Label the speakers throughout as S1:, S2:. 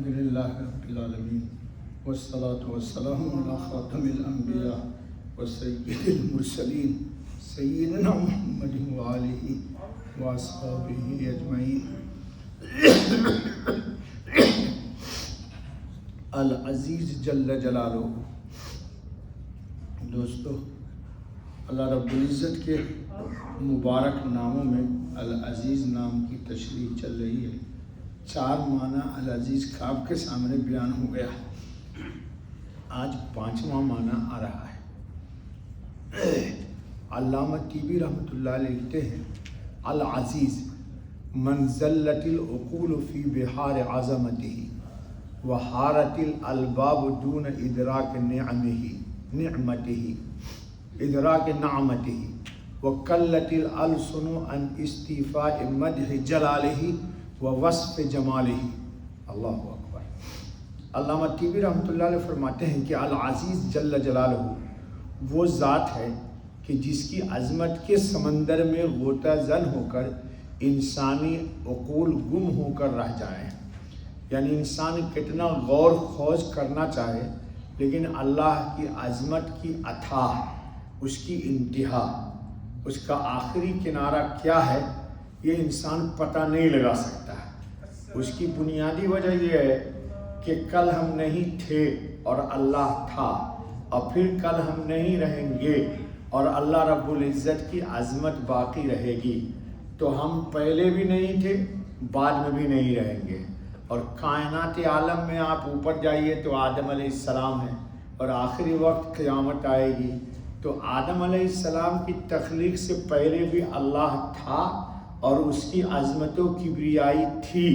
S1: الحمدللہ رب العالمین والصلاة والسلام علی خاتم الانبیاء وسید المرسلین سیدنا محمد وآلہ واصحابہ اجمعین۔ العزیز جل جلالہ، دوستو اللہ رب العزت کے مبارک ناموں میں العزیز نام کی تشریح چل رہی ہے۔ 4 معنی العزیز کا آپ کے سامنے بیان ہو گیا، آج 5واں معنی آ رہا ہے۔ علامہ طیبی رحمۃ اللہ علیہ لکھتے ہیں العزیز من ذلت العقول فی بحار عظمتہ وحارت الالباب دون ادراک نعمتہ وقلت الالسن عن استیفاء مدح جلالہ ووصف جمالہ۔ اللہ اکبر۔ علامہ طیبی رحمۃ اللہ علیہ فرماتے ہیں کہ العزیز جل جلالہ وہ ذات ہے کہ جس کی عظمت کے سمندر میں غوطہ زن ہو کر انسانی عقول گم ہو کر رہ جائیں۔ یعنی انسان کتنا غور خوض کرنا چاہے لیکن اللہ کی عظمت کی اتھاہ، اس کی انتہا، اس کا آخری کنارہ کیا ہے یہ انسان پتہ نہیں لگا سکتا ہے۔ اس کی بنیادی وجہ یہ ہے کہ کل ہم نہیں تھے اور اللہ تھا، اور پھر کل ہم نہیں رہیں گے اور اللہ رب العزت کی عظمت باقی رہے گی۔ تو ہم پہلے بھی نہیں تھے، بعد میں بھی نہیں رہیں گے۔ اور کائنات عالم میں آپ اوپر جائیے تو آدم علیہ السلام ہے، اور آخری وقت قیامت آئے گی تو آدم علیہ السلام کی تخلیق سے پہلے بھی اللہ تھا اور اس کی عظمت و کبریائی تھی،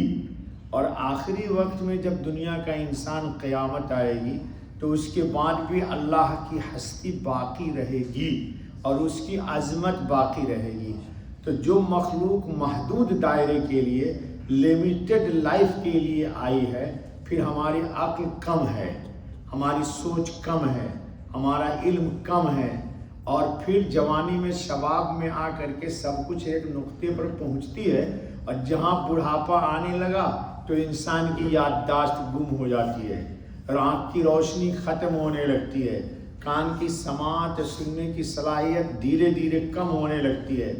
S1: اور آخری وقت میں جب دنیا کا انسان قیامت آئے گی تو اس کے بعد بھی اللہ کی ہستی باقی رہے گی اور اس کی عظمت باقی رہے گی۔ تو جو مخلوق محدود دائرے کے لیے، لیمیٹڈ لائف کے لیے آئی ہے، پھر ہماری عقل کم ہے، ہماری سوچ کم ہے، ہمارا علم کم ہے، اور پھر جوانی میں شباب میں آ کر کے سب کچھ ایک نقطے پر پہنچتی ہے، اور جہاں بڑھاپا آنے لگا تو انسان کی یادداشت گم ہو جاتی ہے، آنکھ کی روشنی ختم ہونے لگتی ہے، کان کی سماعت سننے کی صلاحیت دھیرے دھیرے کم ہونے لگتی ہے،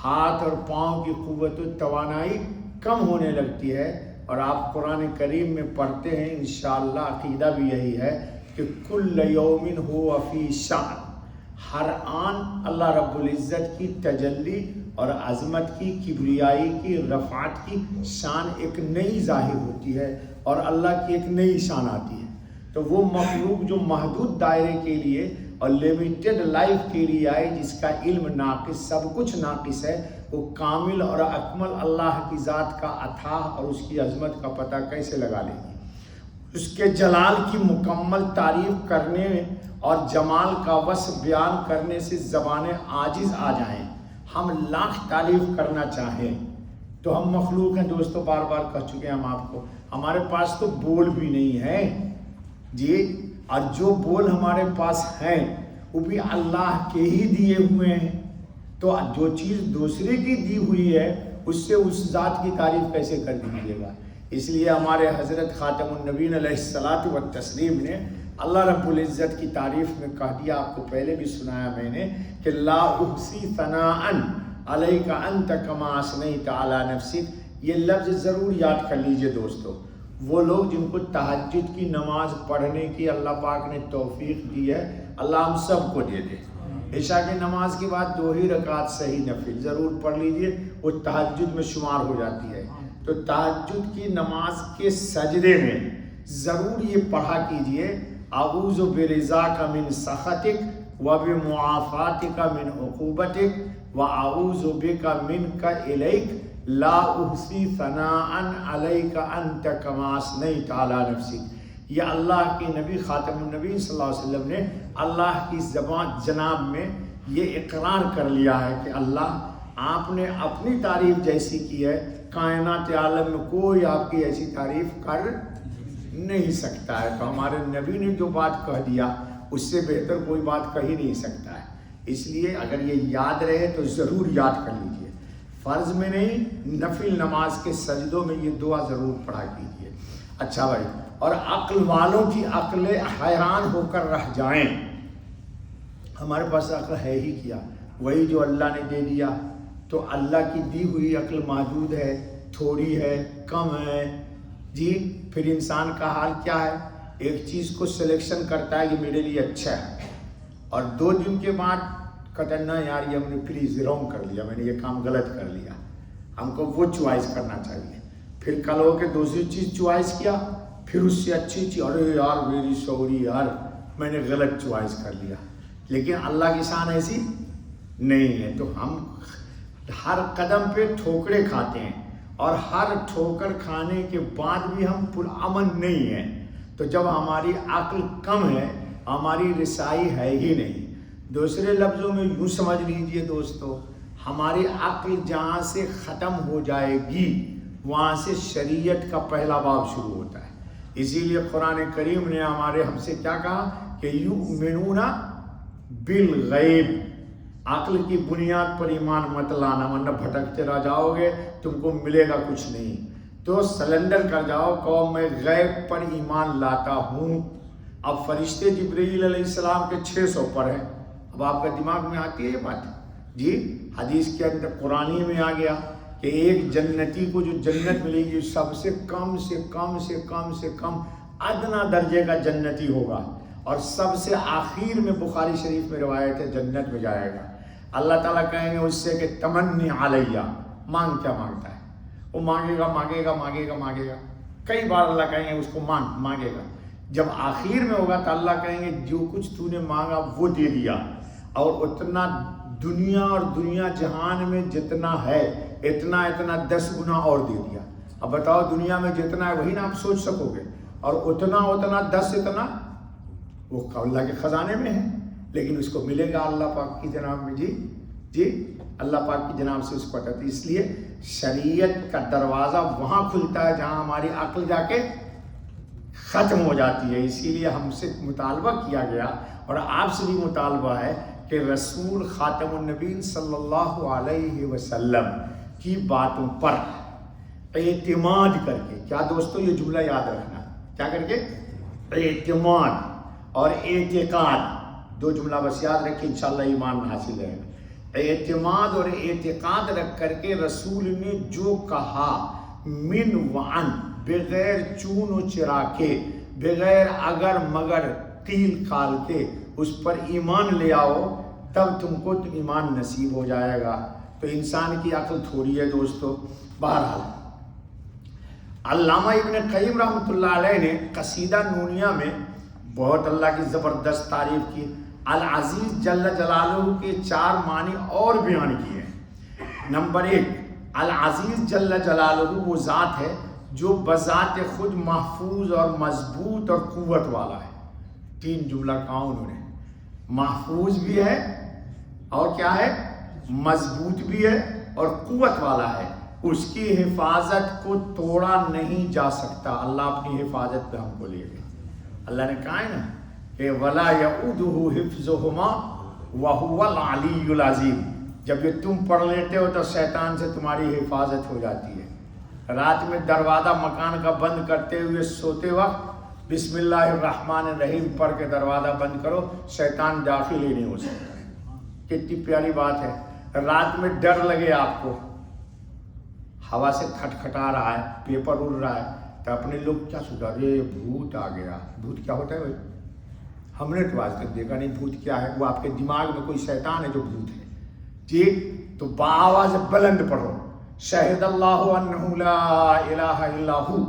S1: ہاتھ اور پاؤں کی قوت و توانائی کم ہونے لگتی ہے۔ اور آپ قرآن کریم میں پڑھتے ہیں، انشاءاللہ عقیدہ بھی یہی ہے کہ کل یوم ہو فی شأن، ہر آن اللہ رب العزت کی تجلی اور عظمت کی، کبریائی کی، رفعت کی شان ایک نئی ظاہر ہوتی ہے اور اللہ کی ایک نئی شان آتی ہے۔ تو وہ مخلوق جو محدود دائرے کے لیے اور لیمیٹڈ لائف کے لیے آئے، جس کا علم ناقص، سب کچھ ناقص ہے، وہ کامل اور اکمل اللہ کی ذات کا اتھاہ اور اس کی عظمت کا پتہ کیسے لگا لے گی؟ اس کے جلال کی مکمل تعریف کرنے اور جمال کا وصف بیان کرنے سے زبانیں عاجز آ جائیں، ہم لاکھ تعریف کرنا چاہیں تو ہم مخلوق ہیں دوستو، بار بار کہہ چکے ہیں ہم آپ کو، ہمارے پاس تو بول بھی نہیں ہے جی، اور جو بول ہمارے پاس ہیں وہ بھی اللہ کے ہی دیے ہوئے ہیں۔ تو جو چیز دوسرے کی دی ہوئی ہے اس سے اس ذات کی تعریف کیسے کر دیجیے گا؟ اس لیے ہمارے حضرت خاتم النبیین علیہ الصلاۃ والتسلیم نے اللہ رب العزت کی تعریف میں کہہ دیا، آپ کو پہلے بھی سنایا میں نے، کہ لا احصی ثناء علیک انت کما اثنیت علی نفسک۔ یہ لفظ ضرور یاد کر لیجئے دوستو۔ وہ لوگ جن کو تہجد کی نماز پڑھنے کی اللہ پاک نے توفیق دی ہے، اللہ ہم سب کو دے دے۔ عشاء کی نماز کے بعد 2 ہی رکعت صحیح نفل ضرور پڑھ لیجئے، وہ تہجد میں شمار ہو جاتی ہے۔ تو تہجد کی نماز کے سجدے میں ضرور یہ پڑھا کیجئے، اعوذ برضاک من سخطک وبمعافاتک من عقوبتک واعوذ بک منک الیک لا احصی ثناء علیک انت کما اثنیت علی نفسک۔ یہ اللہ کے نبی خاتم النبی صلی اللہ علیہ وسلم نے اللہ کی زبان جناب میں یہ اقرار کر لیا ہے کہ اللہ آپ نے اپنی تعریف جیسی کی ہے، کائنات عالم میں کوئی آپ کی ایسی تعریف کر نہیں سکتا ہے۔ تو ہمارے نبی نے جو بات کہہ دیا اس سے بہتر کوئی بات کہہ ہی نہیں سکتا ہے۔ اس لیے اگر یہ یاد رہے تو ضرور یاد کر لیجئے۔ فرض میں نہیں، نفل نماز کے سجدوں میں یہ دعا ضرور پڑھا کیجیے۔ اچھا بھائی، اور عقل والوں کی عقلیں حیران ہو کر رہ جائیں، ہمارے پاس عقل ہے ہی کیا، وہی جو اللہ نے دے دیا، تو اللہ کی دی ہوئی عقل محدود ہے، تھوڑی ہے، کم ہے جی۔ پھر انسان کا حال کیا ہے، ایک چیز کو سلیکشن کرتا ہے کہ میرے لیے اچھا ہے، اور 2 دن کے بعد کہتا ہے نا یار یہ ہم نے پلیز رانگ کر لیا، میں نے یہ کام غلط کر لیا، ہم کو وہ چوائس کرنا چاہیے۔ پھر کل ہو کے دوسری چیز چوائس کیا، پھر اس سے اچھی چیز، ارے یار ویری سوری یار میں نے غلط چوائس کر لیا۔ لیکن اللہ کی شان ایسی نہیں ہے، تو ہم ہر قدم پہ ٹھوکریں کھاتے ہیں، اور ہر ٹھوکر کھانے کے بعد بھی ہم پرامن نہیں ہیں۔ تو جب ہماری عقل کم ہے، ہماری رسائی ہے ہی نہیں۔ دوسرے لفظوں میں یوں سمجھ لیجئے دوستو، ہماری عقل جہاں سے ختم ہو جائے گی وہاں سے شریعت کا پہلا باب شروع ہوتا ہے۔ اسی لیے قرآن کریم نے ہم سے کیا کہا کہ یؤمنون بالغیب، عقل کی بنیاد پر ایمان مت لانا ورنہ بھٹکتے رہ جاؤ گے، تم کو ملے گا کچھ نہیں۔ تو سلنڈر کر جاؤ، کہو میں غیب پر ایمان لاتا ہوں۔ اب فرشتے جبرائیل علیہ السلام کے 600 پر ہیں، اب آپ کا دماغ میں آتی ہے یہ بات جی؟ حدیث کے اندر قرآنی میں آ گیا کہ ایک جنتی کو جو جنت ملے گی سب سے کم سے کم سے کم سے کم ادنا درجے کا جنتی ہوگا، اور سب سے آخر میں بخاری شریف میں روایت ہے جنت میں جائے گا۔ اللہ تعالیٰ کہیں گے اس سے کہ تمنی علیہ، مانگ کیا مانگتا ہے؟ وہ مانگے گا مانگے گا مانگے گا مانگے گا، کئی بار اللہ کہیں گے اس کو مانگے گا۔ جب آخر میں ہوگا تو اللہ کہیں گے جو کچھ تو نے مانگا وہ دے دیا، اور اتنا دنیا اور دنیا جہان میں جتنا ہے اتنا 10 گنا اور دے دیا۔ اب بتاؤ دنیا میں جتنا ہے وہی نا آپ سوچ سکو گے، اور اتنا 10 اتنا وہ اللہ کے خزانے میں ہے، لیکن اس کو ملے گا اللہ پاک کی جناب میں جی اللہ پاک کی جناب سے اس کو عطا۔ اس لیے شریعت کا دروازہ وہاں کھلتا ہے جہاں ہماری عقل جا کے ختم ہو جاتی ہے۔ اسی لیے ہم سے مطالبہ کیا گیا اور آپ سے بھی مطالبہ ہے کہ رسول خاتم النبیین صلی اللہ علیہ وسلم کی باتوں پر اعتماد کر کے، کیا دوستو یہ جملہ یاد رکھنا، کیا کر کے؟ اعتماد اور اعتقاد، 2 جملہ بس یاد رکھیں، انشاءاللہ ایمان حاصل رہے گا۔ اعتماد اور اعتقاد رکھ کر کے رسول نے جو کہا من وعن، بغیر چون و چرا کے، بغیر اگر مگر قیل قال کے، اس پر ایمان لے آؤ، تب تم کو ایمان نصیب ہو جائے گا۔ تو انسان کی عقل تھوڑی ہے دوستو۔ بہرحال علامہ ابن قیم رحمۃ اللہ علیہ نے قصیدہ نونیہ میں بہت اللہ کی زبردست تعریف کی۔ العزیز جل جلالہ کے 4 معنی اور بیان کیے ہیں۔ نمبر 1، العزیز جل جلالہ وہ ذات ہے جو بذات خود محفوظ اور مضبوط اور قوت والا ہے۔ 3 جملہ کہا انہوں نے، محفوظ بھی ہے اور کیا ہے، مضبوط بھی ہے اور قوت والا ہے۔ اس کی حفاظت کو توڑا نہیں جا سکتا۔ اللہ اپنی حفاظت پہ ہم کو لے گئے۔ اللہ نے کہا ہے نا کہ وَلَا يَؤُودُهُ حِفْظُهُمَا وَهُوَ الْعَلِيُّ الْعَظِيمُ۔ جب یہ تم پڑھ لیتے ہو تو شیطان سے تمہاری حفاظت ہو جاتی ہے۔ رات میں دروازہ مکان کا بند کرتے ہوئے سوتے وقت بسم اللہ الرحمن الرحیم پڑھ کے دروازہ بند کرو، شیطان داخل ہی نہیں ہو سکتا۔ کتنی پیاری بات ہے۔ رات میں ڈر لگے آپ کو، ہوا سے کھٹکھٹا رہا ہے، پیپر اڑ رہا ہے، تو اپنے لوگ کیا سوچا، رے بھوت آ گیا۔ بھوت کیا ہوتا ہے بھائی؟ ہم نے تو آج تک دیکھا نہیں بھوت کیا ہے۔ وہ آپ کے دماغ میں کوئی شیطان ہے جو بھوت ہے جی۔ تو بآواز بلند پڑھو، شہد اللہ انہ لا الہ الا ہو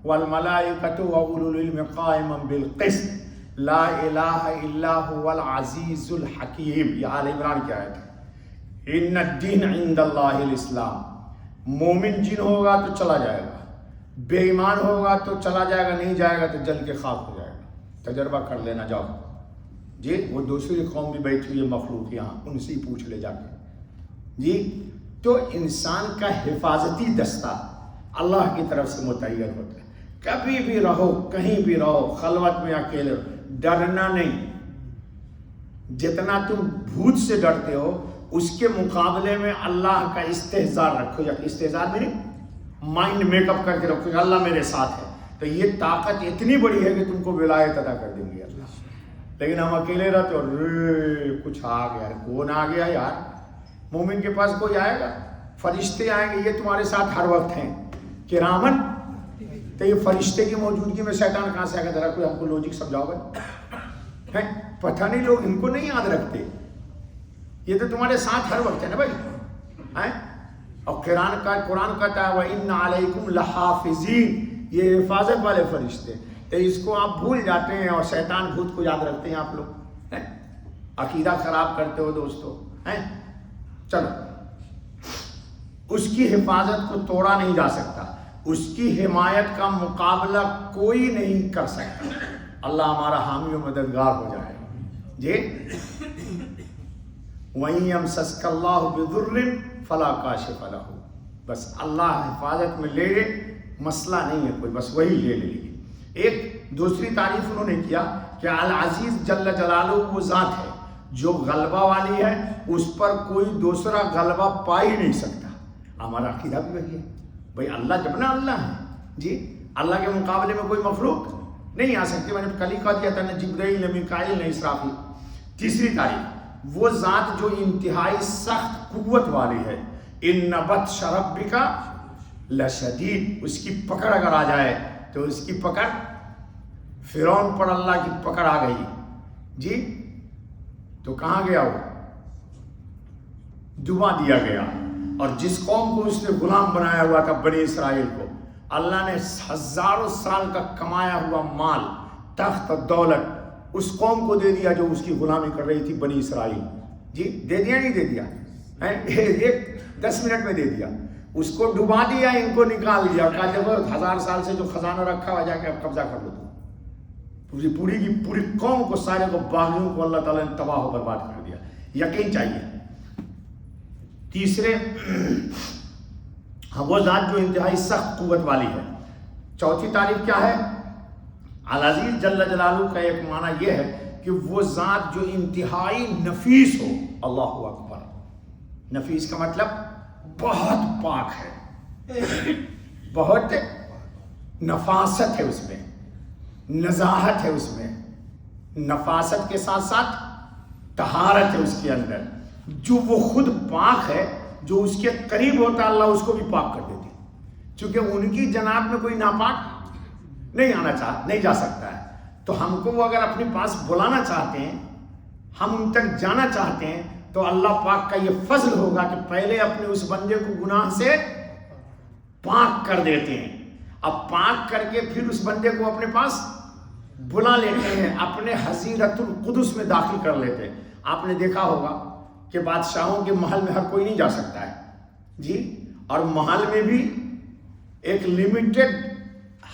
S1: والملائکۃ واولو العلم قائما بالقسط لا الہ الا هو العزیز الحکیم۔ یہ آل عمران کی آیت ہے۔ ان الدین عند اللہ الاسلام۔ مومن جن ہوگا تو چلا جائے گا، بے ایمان ہوگا تو چلا جائے گا، نہیں جائے گا تو جل کے خاک ہو جائے گا۔ تجربہ کر لینا جاؤ جی۔ وہ دوسری قوم بھی بیٹھی ہوئی ہے مخلوق یہاں، ان سے ہی پوچھ لے جا کے جی۔ تو انسان کا حفاظتی دستہ اللہ کی طرف سے متعین ہوتا ہے۔ کبھی بھی رہو، کہیں بھی رہو، خلوت میں اکیلے ڈرنا نہیں۔ جتنا تم بھوت سے ڈرتے ہو اس کے مقابلے میں اللہ کا استحضار رکھو، یا استحضار میں مائنڈ میک اپ کر کے رکھو کہ اللہ میرے ساتھ ہے، تو یہ طاقت اتنی بڑی ہے کہ تم کو ولایت عطا کر دیں گے اللہ۔ لیکن ہم اکیلے رہتے اور کچھ آ گیا، کون آ گیا یار؟ مومن کے پاس کوئی آئے گا؟ فرشتے آئیں گے، یہ تمہارے ساتھ ہر وقت ہیں کرامن، تو یہ فرشتے کی موجودگی میں شیطان کہاں سے آ گیا؟ ذرا کوئی ہم کو لوجک سمجھاؤ بھائی، پتہ نہیں لوگ ان کو نہیں یاد رکھتے، یہ تو تمہارے ساتھ ہر وقت ہے نا بھائی۔ اور قرآن کہتا ہے وَإِنَّ عَلَيْكُمْ لَحَافِظِينَ، یہ حفاظت والے فرشتے، تو اس کو آپ بھول جاتے ہیں اور شیطان بھوت کو یاد رکھتے ہیں آپ لوگ، عقیدہ خراب کرتے ہو دوستو۔ چلو، اس کی حفاظت کو توڑا نہیں جا سکتا، اس کی حمایت کا مقابلہ کوئی نہیں کر سکتا، اللہ ہمارا حامی و مددگار ہو جائے جی۔ وَإِن يَمْسَسْكَ اللَّهُ بِضُرٍّ فَلَا كَاشِفَ لَهُ، بس اللہ حفاظت میں لے لے، مسئلہ نہیں ہے کوئی، بس وہی لے لے گی۔ ایک دوسری تعریف انہوں نے کیا کہ العزیز جل جلالہ وہ ذات ہے جو غلبہ والی ہے، اس پر کوئی دوسرا غلبہ پا ہی نہیں سکتا۔ ہمارا عقیدہ بھی وہی ہے بھائی، اللہ جب نا اللہ ہے جی، اللہ کے مقابلے میں کوئی مخلوق نہیں آ سکتی۔ میں نے کل ہی کہا دیا تھا نہ جبرائیل نہ میکائیل نہ اسرافیل۔ تیسری تعریف وہ ذات جو انتہائی سخت قوت والی ہے، ان بطش ربک لشدید، اس کی پکڑ اگر آ جائے تو اس کی پکڑ، فرعون پر اللہ کی پکڑ آ گئی جی تو کہاں گیا؟ وہ ڈبا دیا گیا۔ اور جس قوم کو اس نے غلام بنایا ہوا تھا، بنی اسرائیل کو، اللہ نے ہزاروں سال کا کمایا ہوا مال، تخت اور دولت اس قوم کو دے دیا جو اس کی غلامی کر رہی تھی، بنی اسرائیل جی۔ دے دیا نہیں دے دیا؟ ایک 10 منٹ میں دے دیا، اس کو ڈبا دیا، ان کو نکال دیا، کہا جب 1000 سال سے جو خزانہ رکھا ہوا جا کے اب قبضہ کر لو تم۔ پوری کی پوری قوم کو، سارے کو، باغیوں کو اللہ تعالیٰ نے تباہ و برباد کر دیا۔ یقین چاہیے۔ تیسرے وہ ذات جو انتہائی سخت قوت والی ہے۔ چوتھی تعریف کیا ہے؟ العزیز جل جلالہ کا ایک معنی یہ ہے کہ وہ ذات جو انتہائی نفیس ہو۔ اللہ اکبر۔ نفیس کا مطلب بہت پاک ہے، بہت نفاست ہے اس میں، نزاہت ہے اس میں، نفاست کے ساتھ ساتھ طہارت ہے اس کے اندر۔ جو وہ خود پاک ہے، جو اس کے قریب ہوتا ہے اللہ اس کو بھی پاک کر دیتی، چونکہ ان کی جناب میں کوئی ناپاک نہیں جا سکتا ہے۔ تو ہم کو وہ اگر اپنے پاس بلانا چاہتے ہیں، ہم ان تک جانا چاہتے ہیں، تو اللہ پاک کا یہ فضل ہوگا کہ پہلے اپنے اس بندے کو گناہ سے پاک کر دیتے ہیں، اب پاک کر کے پھر اس بندے کو اپنے پاس بلا لیتے ہیں، اپنے حضیرت القدس میں داخل کر لیتے ہیں۔ آپ نے دیکھا ہوگا کہ بادشاہوں کے محل میں ہر کوئی نہیں جا سکتا ہے جی، اور محل میں بھی ایک لمیٹڈ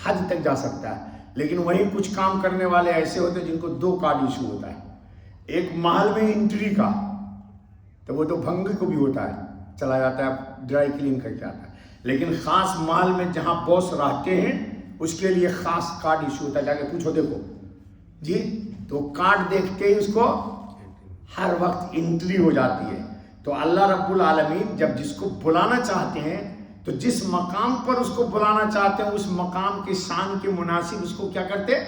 S1: حد تک جا سکتا ہے، لیکن وہیں کچھ کام کرنے والے ایسے ہوتے ہیں جن کو 2 کارڈ ایشو ہوتا ہے۔ ایک محل میں انٹری کا تو وہ تو بھنگ کو بھی ہوتا ہے، چلا جاتا ہے، ڈرائی کلین کر کے آتا ہے، لیکن خاص محل میں جہاں باس رہتے ہیں اس کے لیے خاص کارڈ ایشو ہوتا ہے، جا کے پوچھو دیکھو جی، تو کارڈ دیکھتے ہی اس کو ہر وقت انٹری ہو جاتی ہے۔ تو اللہ رب العالمین جب جس کو بلانا چاہتے ہیں تو جس مقام پر اس کو بلانا چاہتے ہیں اس مقام کی شان کے مناسب اس کو کیا کرتے؟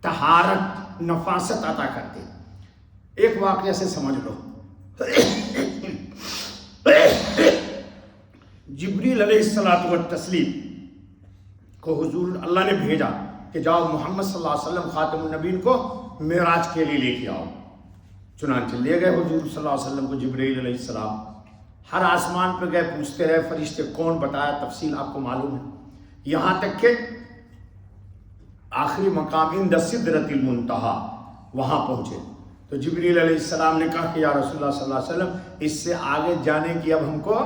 S1: طہارت، نفاست عطا کرتے۔ ایک واقعہ سے سمجھ لو، جبریل علیہ الصلوۃ والتسلیم کو حضور اللہ نے بھیجا کہ جاؤ محمد صلی اللہ علیہ وسلم خاتم النبیین کو معراج کے لیے لے کے آؤ۔ چنانچہ لے گئے حضور صلی اللہ علیہ وسلم کو جبرائیل علیہ السلام، ہر آسمان پہ گئے، پوچھتے رہے فرشتے کون بتایا، تفصیل آپ کو معلوم ہے، یہاں تک کہ آخری مقام عند سدرۃ المنتہا وہاں پہنچے تو جبرائیل علیہ السلام نے کہا کہ یا رسول اللہ صلی اللہ علیہ وسلم اس سے آگے جانے کی اب ہم کو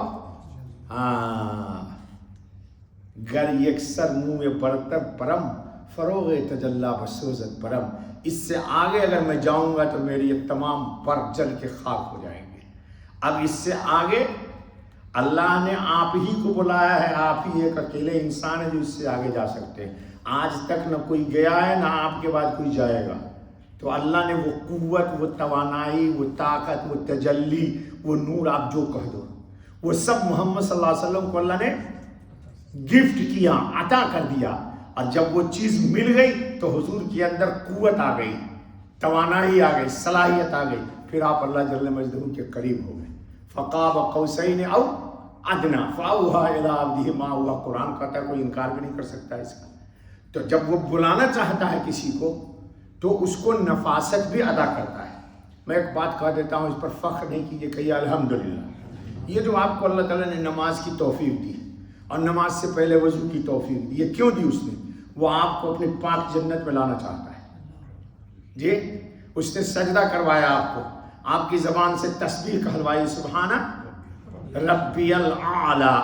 S1: گر یکسر منہ برتر پرم فروغ تجلا بسوزت پرم، اس سے آگے اگر میں جاؤں گا تو میری یہ تمام پر جل کے خاک ہو جائیں گے۔ اب اس سے آگے اللہ نے آپ ہی کو بلایا ہے، آپ ہی ایک اکیلے انسان ہے جو اس سے آگے جا سکتے ہیں، آج تک نہ کوئی گیا ہے نہ آپ کے بعد کوئی جائے گا، تو اللہ نے وہ قوت، وہ توانائی، وہ طاقت، وہ تجلی، وہ نور، آپ جو کہہ دو، وہ سب محمد صلی اللہ علیہ وسلم کو اللہ نے گفٹ کیا، عطا کر دیا. اور جب وہ چیز مل گئی تو حضور کے اندر قوت آ گئی، توانائی آ گئی، صلاحیت آ گئی، پھر آپ اللہ جل مجدہ کے قریب ہو گئے. فقاب قوسین او ادنا فاوحی الی عبدہ ما اوحی. قرآن کہتا ہے، کوئی انکار بھی نہیں کر سکتا اس کا. تو جب وہ بلانا چاہتا ہے کسی کو تو اس کو نفاست بھی ادا کرتا ہے. میں ایک بات کہہ دیتا ہوں، اس پر فخر نہیں کیجیے، کہیے الحمدللہ. یہ جو آپ کو اللہ تعالیٰ نے نماز کی توفیق دی اور نماز سے پہلے وضو کی توفیق دی، یہ کیوں دی اس نے؟ وہ آپ کو اپنی پاک جنت میں لانا چاہتا ہے. جی، اس نے سجدہ کروایا آپ کو، آپ کی زبان سے تسبیح کہلوائی، سبحان ربی الاعلی.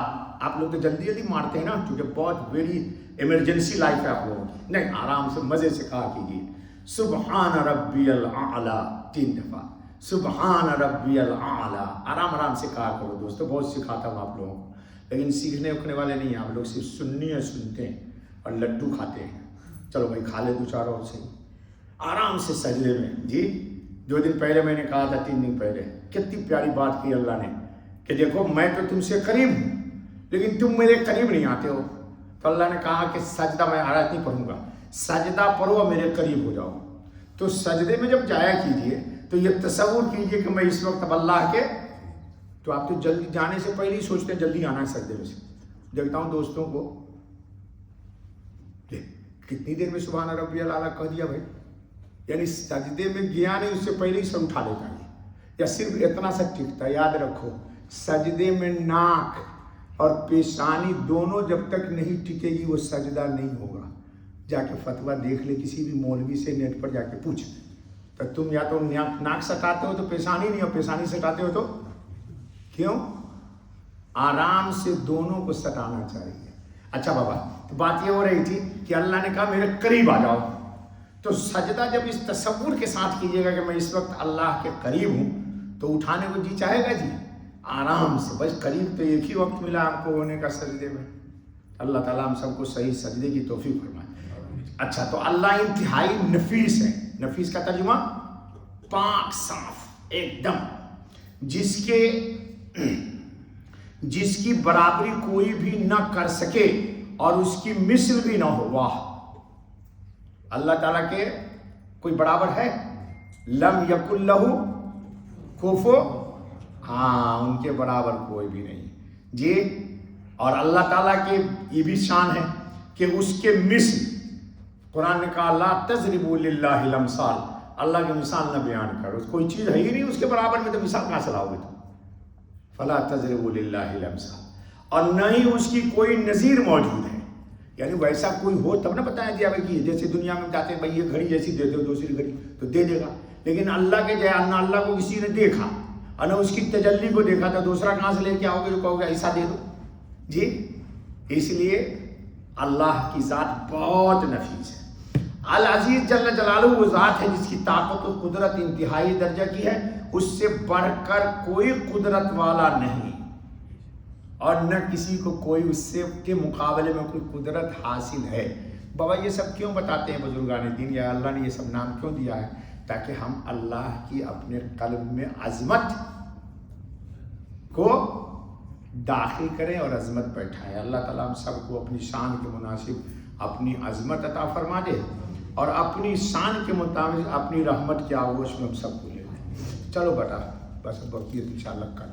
S1: آپ لوگ تو جلدی جلدی مارتے ہیں نا، کیونکہ بہت ویری ایمرجنسی لائف ہے آپ لوگوں کی. نہیں، آرام سے مزے سے کہا کیجیے، سبحان ربی الاعلی 3 دفعہ، سبحان ربی الاعلی. آرام آرام سے کہا کرو دوستو، بہت سکھاتا ہوں آپ لوگوں کو، لیکن سیکھنے اکھنے والے نہیں ہیں آپ لوگ، صرف سنتے ہیں اور لڈو کھاتے ہیں. چلو بھائی کھا لے 2-4 اور سے آرام سے سجدے میں. جی 2 دن پہلے میں نے کہا تھا، 3 دن پہلے، کتنی پیاری بات کی اللہ نے کہ دیکھو میں تو تم سے قریب ہوں لیکن تم میرے قریب نہیں آتے ہو. تو اللہ نے کہا کہ سجدہ میں آیت نہیں پڑھوں گا، سجدہ پڑھو میرے قریب ہو جاؤ. تو سجدے میں جب جایا کیجئے تو یہ تصور کیجئے کہ میں اس وقت اب اللہ کے، تو آپ تو جلدی جانے سے پہلے ہی سوچتے ہیں جلدی آنا ہے سجدے میں سے. دیکھتا ہوں دوستوں کو، کتنی دیر میں سبحان ربی الاعلیٰ کہہ دیا بھائی، یعنی سجدے میں گیا نہیں، اس سے پہلے ہی سر اٹھا لیتا ہے، یا صرف اتنا سا ٹکتا. یاد رکھو، سجدے میں ناک اور پیشانی دونوں جب تک نہیں ٹکے گی وہ سجدہ نہیں ہوگا. جا کے فتویٰ دیکھ لے کسی بھی مولوی سے، نیٹ پر جا کے پوچھ. تو تم یا تو ناک سٹاتے ہو تو پیشانی نہیں، اور پیشانی سٹاتے ہو تو کیوں؟ آرام سے دونوں کو سٹانا چاہیے. اچھا بابا، تو بات یہ ہو رہی تھی کہ اللہ نے کہا میرے قریب آ جاؤ. تو سجدہ جب اس تصور کے ساتھ کیجیے گا کہ میں اس وقت اللہ کے قریب ہوں، تو اٹھانے کو جی چاہے گا؟ جی آرام سے، بس قریب تو ایک ہی وقت ملا آپ کو ہونے کا سجدے میں. اللہ تعالیٰ ہم سب کو صحیح سجدے کی توفیق فرمائے. اچھا، تو اللہ انتہائی نفیس ہے. نفیس کا ترجمہ پاک، صاف، ایک دم، جس کی برابری کوئی بھی نہ کر سکے اور اس کی مثل بھی نہ ہو. واہ، اللہ تعالیٰ کے کوئی برابر ہے؟ لم یکن لہ کفوا، ہاں، ان کے برابر کوئی بھی نہیں. جی، اور اللہ تعالیٰ کے یہ بھی شان ہے کہ اس کے مثل، قرآن نے کہا لا تضربوا للہ الامثال، اللہ کی مثال نہ بیان کرو. کوئی چیز ہے ہی نہیں اس کے برابر میں، تو مثال کہاں سے لاؤ گے تم؟ فلا تضربوا للہ الامثال. اور نہ ہی اس کی کوئی نظیر موجود ہے، یعنی ویسا کوئی ہو تب نہ بتایا دیا بھائی کہ جیسے دنیا میں جاتے ہیں بھائی یہ گھڑی جیسی دے دو، دوسری گھڑی تو دے دے گا. لیکن اللہ کے جائے نہ اللہ کو کسی نے دیکھا اور نہ اس کی تجلی کو دیکھا، تو دوسرا کہاں سے لے کے آؤ گے جو کہو گے ایسا دے دو؟ جی، اس لیے اللہ کی ذات بہت نفیس ہے. العزیز جل جلالہ وہ ذات ہے جس کی طاقت و قدرت انتہائی درجہ کی ہے، اس سے بڑھ کر کوئی قدرت والا نہیں، اور نہ کسی کو کوئی اس سے کے مقابلے میں کوئی قدرت حاصل ہے. بابا یہ سب کیوں بتاتے ہیں بزرگان دین، یا اللہ نے یہ سب نام کیوں دیا ہے؟ تاکہ ہم اللہ کی اپنے قلب میں عظمت کو داخل کریں اور عظمت بیٹھائیں. اللہ تعالیٰ ہم سب کو اپنی شان کے مناسب اپنی عظمت عطا فرما دے، اور اپنی شان کے مطابق اپنی رحمت کی آغوش میں ہم سب کو لے لیں. چلو بیٹا، بس بقیت انشاءاللہ کل.